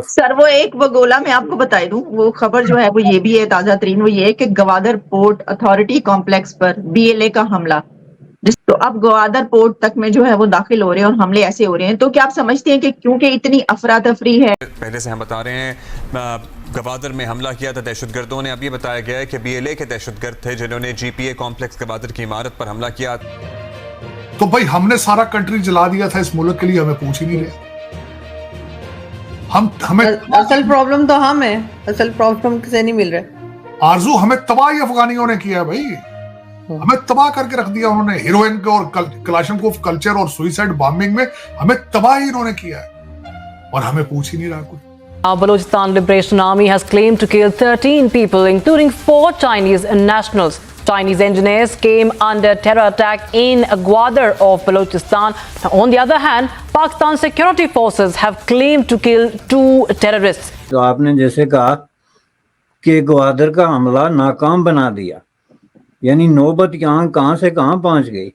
سر وہ گولا میں آپ کو بتائی دوں، وہ خبر جو ہے وہ یہ بھی ہے تازہ ترین، وہ یہ ہے کہ گوادر پورٹ اتھارٹی کمپلیکس پر BLA کا حملہ، تو اب گوادر پورٹ تک میں جو ہے وہ داخل ہو رہے ہیں اور حملے ایسے ہو رہے ہیں. تو کیا آپ سمجھتے ہیں کہ کیونکہ اتنی افراتفری ہے؟ پہلے سے ہم بتا رہے ہیں گوادر میں حملہ کیا تھا دہشت گردوں نے. اب یہ بتایا گیا ہے کہ BLA کے دہشت گرد تھے جنہوں نے GPA کمپلیکس گوادر کی عمارت پر حملہ کیا. تو بھائی ہم نے سارا کنٹری جلا دیا تھا اس ملک کے لیے، ہمیں پوچھ ہی نہیں رہے. ہمیں اصل پرابلم تو ہم ہیں، اصل پرابلم کسے نہیں مل رہا. آرزو ہمیں تباہی افغانیوں نے کیا ہے بھائی، ہمیں تباہ کر کے رکھ دیا انہوں نے. ہیروئن کو اور کلاشنکوف کلچر اور سوئسائڈ بامبنگ میں ہمیں تباہی انہوں نے کیا ہے اور ہمیں پوچھ ہی نہیں رہا کوئی. Balochistan Liberation Army has claimed to kill 13 people, including 4 Chinese nationals. Chinese engineers came under terror attack in Gwadar of Balochistan. On the other hand, Pakistan security forces have claimed to kill 2 terrorists. تو آپ نے جیسے کہا کہ گوادر کا حملہ ناکام بنا دیا، یعنی نوبت یہاں کہاں سے کہاں پہنچ گئی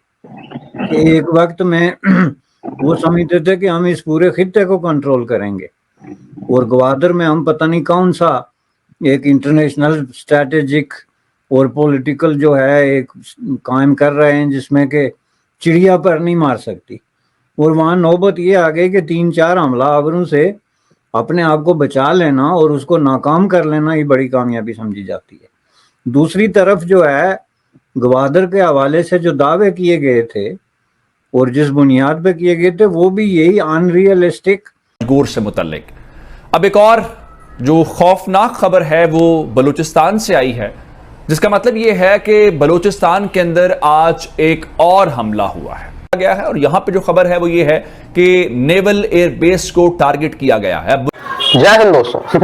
کہ ایک وقت میں وہ سمجھتے تھے کہ ہم اس پورے خطے کو کنٹرول کریں گے، اور گوادر میں ہم پتہ نہیں کون سا ایک انٹرنیشنل اسٹریٹجک اور پولیٹیکل جو ہے ایک قائم کر رہے ہیں جس میں کہ چڑیا پر نہیں مار سکتی. اور وہاں نوبت یہ آ گئی کہ 3-4 حملہ آوروں سے اپنے آپ کو بچا لینا اور اس کو ناکام کر لینا ہی بڑی کامیابی سمجھی جاتی ہے. دوسری طرف جو ہے گوادر کے حوالے سے جو دعوے کیے گئے تھے اور جس بنیاد پہ کیے گئے تھے وہ بھی یہی ان ریئلسٹک. گور سے متعلق اب ایک اور جو خوفناک خبر ہے وہ بلوچستان سے آئی ہے، جس کا مطلب یہ ہے کہ بلوچستان کے اندر آج ایک اور حملہ ہوا ہے اور یہاں پہ جو خبر ہے وہ یہ ہے کہ نیول ایئر بیس کو ٹارگٹ کیا گیا ہے. جے ہند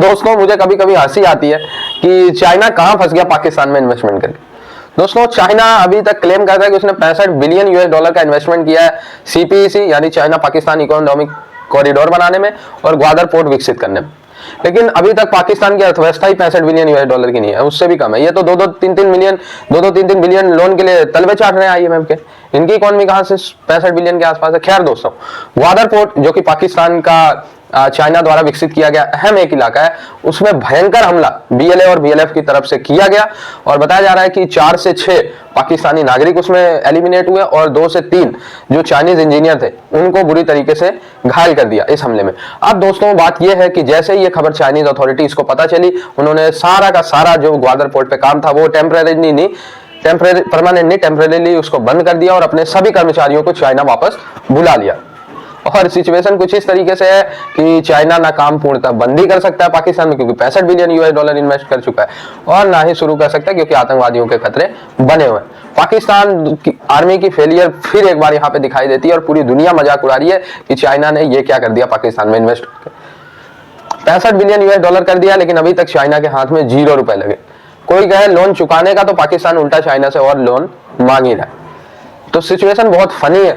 دوستوں مجھے کبھی کبھی ہنسی آتی ہے کہ چائنا کہاں پھنس گیا پاکستان میں انویسٹمنٹ کر کے. دوستوں چائنا ابھی تک کلیم کرتا ہے کہ اس نے $65 بلین کا انویسٹمنٹ کیا ہے CPEC یعنی چائنا پاکستان اکنامک کوریڈور بنانے میں اور گوادر پورٹ وکست کرنے میں. لیکن ابھی تک پاکستان کی ارتھ ویوستھا ہی $65 بلین کی نہیں ہے، اس سے بھی کم ہے. یہ تو 2-3 بلین لون کے لیے تلوے چاٹ رہے ہیں IMF کے. ان کی اکانومی کہاں سے 65 بلین کے آس پاس ہے. خیر دوستوں، گوادر پورٹ جو کہ پاکستان کا چائنا دوارا وکست کیا گیا اہم ایک علاقہ ہے، اس میں بھینکر حملہ BLA اور BLF کی طرف سے کیا گیا اور بتایا جا رہا ہے کہ 4 سے 6 پاکستانی ناگرک اس میں ایلیمینیٹ ہوئے اور 2 سے 3 جو چائنیز انجینئر تھے ان کو بری طریقے سے گھائل کر دیا اس حملے میں. اب دوستوں بات یہ ہے کہ جیسے یہ خبر چائنیز اتھارٹیز کو پتہ چلی، انہوں نے سارا کا سارا جو گوادر پورٹ پہ کام تھا وہ ٹیمپریریلی اس کو بند کر دیا اور اپنے سبھی کرمچاریوں کو چائنا واپس بلا لیا. اور سچویشن کچھ اس طریقے سے ہے کہ چائنا نہ کام پورنتہ بندی کر سکتا ہے پاکستان میں کیونکہ $65 بلین انویسٹ کر چکا ہے، اور نہ ہی شروع کر سکتا ہے کیونکہ آتنکوادیوں کے خطرے بنے ہوئے ہیں. پاکستان کی آرمی کی فیلئر پھر ایک بار یہاں پہ دکھائی دیتی ہے اور پوری دنیا مذاق اڑا رہی ہے کہ چائنا نے یہ کیا کر دیا پاکستان میں انویسٹ کر کے. $65 بلین کر دیا لیکن ابھی تک چائنا کے ہاتھ میں $0 لگے. کوئی کہے لون چکانے کا تو پاکستان الٹا چائنا سے اور لون مانگ ہی رہا ہے. تو سچویشن بہت فنی ہے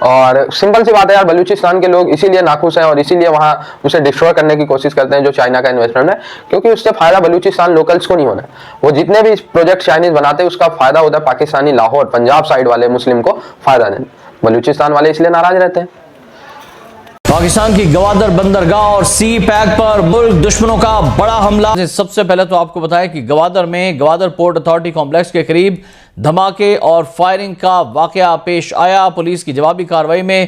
اور سمپل سی بات ہے یار، بلوچستان کے لوگ اسی لیے ناخوش ہیں اور اسی لیے وہاں اسے ڈسٹروائے کرنے کی کوشش کرتے ہیں جو چائنا کا انویسٹمنٹ ہے، کیونکہ اس سے فائدہ بلوچستان لوکلز کو نہیں ہونا ہے. وہ جتنے بھی پروجیکٹ چائنیز بناتے ہیں اس کا فائدہ ہوتا ہے پاکستانی لاہور پنجاب سائیڈ والے مسلم کو فائدہ دینا. بلوچستان والے اس لیے ناراض رہتے ہیں. پاکستان کی گوادر بندرگاہ اور سی پیک پر ملک دشمنوں کا بڑا حملہ. سب سے پہلے تو آپ کو بتایا کہ گوادر میں گوادر پورٹ اتھارٹی کمپلیکس کے قریب دھماکے اور فائرنگ کا واقعہ پیش آیا. پولیس کی جوابی کارروائی میں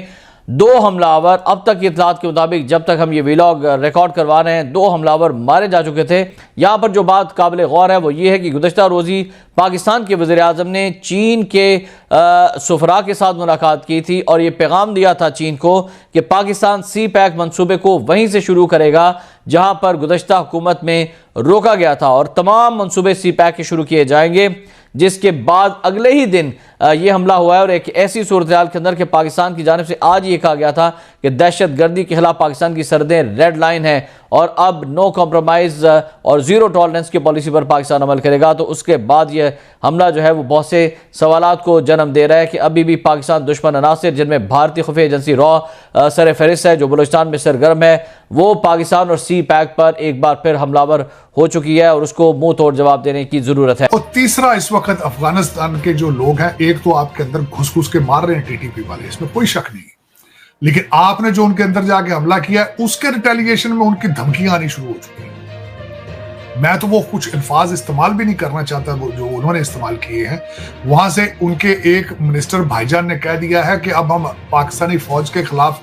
2 حملہ آور، اب تک کی اطلاعات کے مطابق جب تک ہم یہ ویلاگ ریکارڈ کروا رہے ہیں 2 حملہ آور مارے جا چکے تھے. یہاں پر جو بات قابل غور ہے وہ یہ ہے کہ گزشتہ روزی پاکستان کے وزیر اعظم نے چین کے سفراء کے ساتھ ملاقات کی تھی اور یہ پیغام دیا تھا چین کو کہ پاکستان سی پیک منصوبے کو وہیں سے شروع کرے گا جہاں پر گزشتہ حکومت میں روکا گیا تھا، اور تمام منصوبے سی پیک کے شروع کیے جائیں گے. جس کے بعد اگلے ہی دن یہ حملہ ہوا ہے اور ایک ایسی صورتحال کے اندر کہ پاکستان کی جانب سے آج یہ کہا گیا تھا کہ دہشت گردی کے خلاف پاکستان کی سرحدیں ریڈ لائن ہے اور اب نو کمپرومائز اور 0 ٹالرنس کی پالیسی پر پاکستان عمل کرے گا. تو اس کے بعد یہ حملہ جو ہے وہ بہت سے سوالات کو جنم دے رہا ہے کہ ابھی بھی پاکستان دشمن عناصر جن میں بھارتی خفیہ ایجنسی را سر فہرست ہے جو بلوچستان میں سرگرم ہے، وہ پاکستان اور سی پیک پر ایک بار پھر حملہ آور ہو چکی ہے اور اس کو منہ توڑ جواب دینے کی ضرورت ہے. اور تیسرا اس وقت افغانستان کے جو لوگ ہیں، ایک تو آپ کے اندر گھس گھس کے مار رہے ہیں TTP والے، اس میں کوئی شک نہیں. لیکن آپ نے جو ان کے اندر جا کے حملہ کیا ہے اس کے ریٹیلیشن میں ان کی دھمکیاں آنی شروع ہو چکی ہیں. میں تو وہ کچھ الفاظ استعمال بھی نہیں کرنا چاہتا جو انہوں نے استعمال کیے ہیں. وہاں سے ان کے ایک منسٹر بھائی جان نے کہہ دیا ہے کہ اب ہم پاکستانی فوج کے خلاف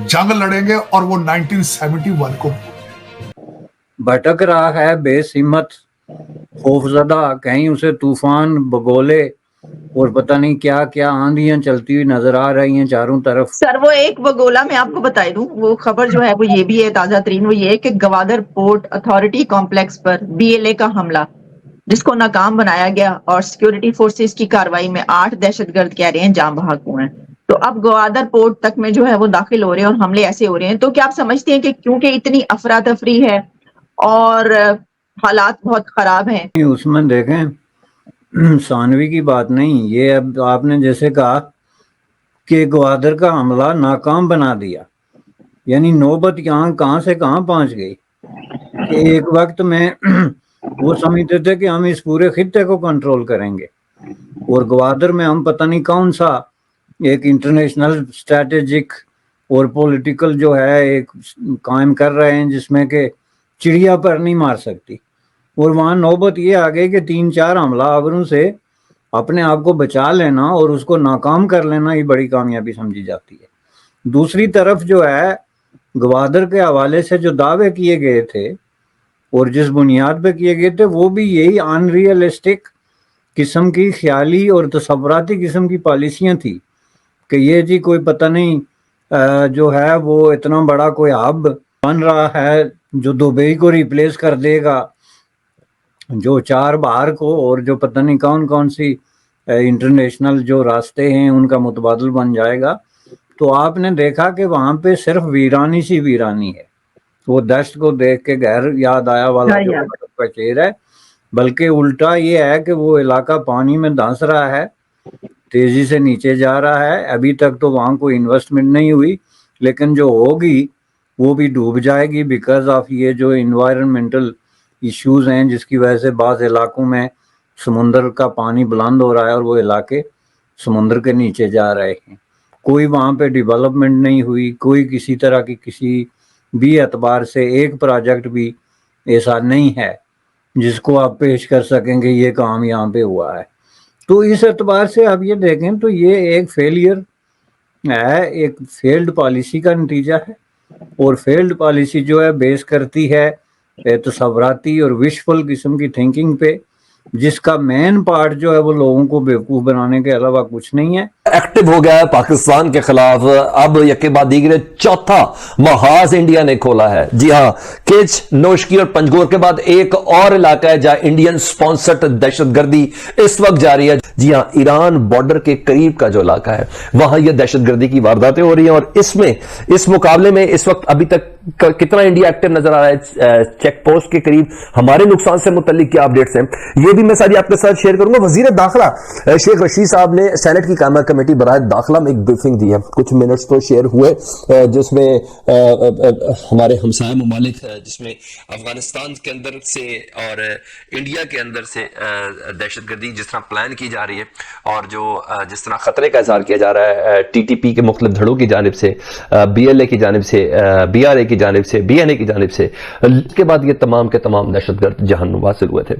جنگ لڑیں گے اور وہ 1971 کو بھٹک رہا ہے بے سمت خوفزدہ, کہیں اسے طوفان بگولے اور پتہ نہیں کیا کیا آندیاں چلتی ہوئی نظر آ رہی ہیں چاروں طرف. سر وہ ایک بگولا میں آپ کو بتا دوں, وہ خبر جو ہے وہ یہ بھی ہے تازہ ترین, وہ یہ ہے کہ گوادر پورٹ اتھارٹی کمپلیکس پر BLA کا حملہ جس کو ناکام بنایا گیا اور سیکیورٹی فورسز کی کارروائی میں 8 دہشت گرد کہہ رہے ہیں جاں بحق ہوئے ہیں. تو اب گوادر پورٹ تک میں جو ہے وہ داخل ہو رہے ہیں اور حملے ایسے ہو رہے ہیں. تو کیا آپ سمجھتے ہیں کہ کیونکہ اتنی افراتفری ہے اور حالات بہت خراب ہیں, اس میں دیکھیں ثانوی کی بات نہیں, یہ اب آپ نے جیسے کہا کہ گوادر کا حملہ ناکام بنا دیا, یعنی نوبت یہاں کہاں سے کہاں پہنچ گئی کہ ایک وقت میں وہ سمجھتے تھے کہ ہم اس پورے خطے کو کنٹرول کریں گے اور گوادر میں ہم پتہ نہیں کون سا ایک انٹرنیشنل اسٹریٹجک اور پولیٹیکل جو ہے ایک قائم کر رہے ہیں جس میں کہ چڑیا پر نہیں مار سکتی. اور وہاں نوبت یہ آ گئی کہ 3-4 حملہ آوروں سے اپنے آپ کو بچا لینا اور اس کو ناکام کر لینا یہ بڑی کامیابی سمجھی جاتی ہے. دوسری طرف جو ہے گوادر کے حوالے سے جو دعوے کیے گئے تھے اور جس بنیاد پہ کیے گئے تھے وہ بھی یہی ان ریئلسٹک قسم کی خیالی اور تصوراتی قسم کی پالیسیاں تھی کہ یہ جی کوئی پتہ نہیں جو ہے وہ اتنا بڑا کوئی ہب بن رہا ہے جو دبئی کو ریپلیس کر دے گا, جو 4 بہار کو اور جو پتہ نہیں کون کون سی انٹرنیشنل جو راستے ہیں ان کا متبادل بن جائے گا. تو آپ نے دیکھا کہ وہاں پہ صرف ویرانی سی ویرانی ہے. وہ دشت کو دیکھ کے غیر یاد آیا والا جو کا شعر ہے, بلکہ الٹا یہ ہے کہ وہ علاقہ پانی میں دھنس رہا ہے, تیزی سے نیچے جا رہا ہے. ابھی تک تو وہاں کوئی انویسٹمنٹ نہیں ہوئی, لیکن جو ہوگی وہ بھی ڈوب جائے گی بیکاز آف یہ جو انوائرمنٹل ایشوز ہیں جس کی وجہ سے بعض علاقوں میں سمندر کا پانی بلند ہو رہا ہے اور وہ علاقے سمندر کے نیچے جا رہے ہیں. کوئی وہاں پہ ڈیولپمنٹ نہیں ہوئی, کوئی کسی طرح کی کسی بھی اعتبار سے ایک پروجیکٹ بھی ایسا نہیں ہے جس کو آپ پیش کر سکیں گے یہ کام یہاں پہ ہوا ہے. تو اس اعتبار سے آپ یہ دیکھیں تو یہ ایک فیلئر ہے, ایک فیلڈ پالیسی کا نتیجہ ہے. اور فیلڈ پالیسی جو ہے بیس کرتی ہے تصوراتی اور وشفل قسم کی تھنکنگ پہ, جس کا مین پارٹ جو ہے وہ لوگوں کو بیوقوف بنانے کے علاوہ کچھ نہیں ہے. ایکٹیو ہو گیا ہے پاکستان کے خلاف. اب یکے بعد دیگرے چوتھا محاذ انڈیا نے کھولا ہے. جی ہاں, کچ, نوشکی اور پنجگور کے بعد ایک اور علاقہ ہے جہاں انڈین سپانسرڈ دہشت گردی اس وقت جاری ہے. جی ہاں, ایران بارڈر کے قریب کا جو علاقہ ہے وہاں یہ دہشت گردی کی وارداتیں ہو رہی ہیں. اور اس مقابلے میں اس وقت ابھی تک کتنا انڈیا ایکٹیو نظر آ رہا ہے چیک پوسٹ کے قریب, ہمارے نقصان سے متعلق کیا اپڈیٹس ہیں یہ بھی میں ساری آپ کے ساتھ شیئر کروں گا. وزیر داخلہ شیخ رشید صاحب نے سینٹ کی قائمہ کمیٹی برائے داخلہ میں ایک بریفنگ دی ہے, کچھ منٹس تو شیئر ہوئے, جس میں ہمارے ہمسائے ممالک جس میں افغانستان کے اندر سے اور انڈیا کے اندر سے دہشت گردی جس طرح پلان کی جا رہی ہے اور جو جس طرح خطرے کا اظہار کیا جا رہا ہے TTP کے مختلف دھڑوں کی جانب سے, BLA کی جانب سے, BRA کی جانب سے, BNA کی جانب سے, اس کے بعد یہ تمام کے تمام دہشت گرد جہنم واصل ہوئے تھے.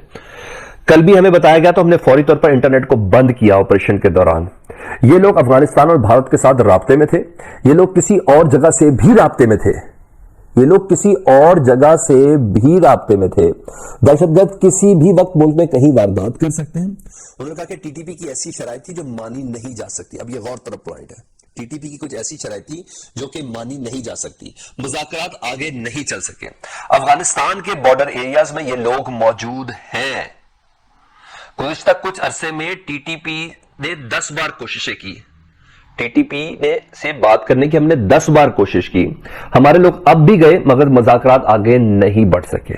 کل بھی ہمیں بتایا گیا تو ہم نے فوری طور پر انٹرنیٹ کو بند کیا آپریشن کے دوران. یہ لوگ افغانستان اور بھارت کے ساتھ رابطے میں تھے, یہ لوگ کسی اور جگہ سے بھی رابطے میں تھے, یہ لوگ کسی اور جگہ سے بھی رابطے میں تھے. دہشت گرد کسی بھی وقت ملک میں کہیں واردات کر سکتے ہیں. انہوں نے کہا کہ TTP کی ایسی شرائط تھی جو مانی نہیں جا سکتی. اب یہ غور طرف پوائنٹ ہے, TTP کی کچھ ایسی شرائط تھی جو کہ مانی نہیں جا سکتی, مذاکرات آگے نہیں چل سکے. افغانستان کے بارڈر ایریاز میں یہ لوگ موجود ہیں. گزشتہ کچھ عرصے میں TTP نے 10 بار کوششیں کی, TTP سے بات کرنے کی ہم نے 10 بار کوشش کی. ہمارے لوگ اب بھی گئے مگر مذاکرات آگے نہیں بڑھ سکے.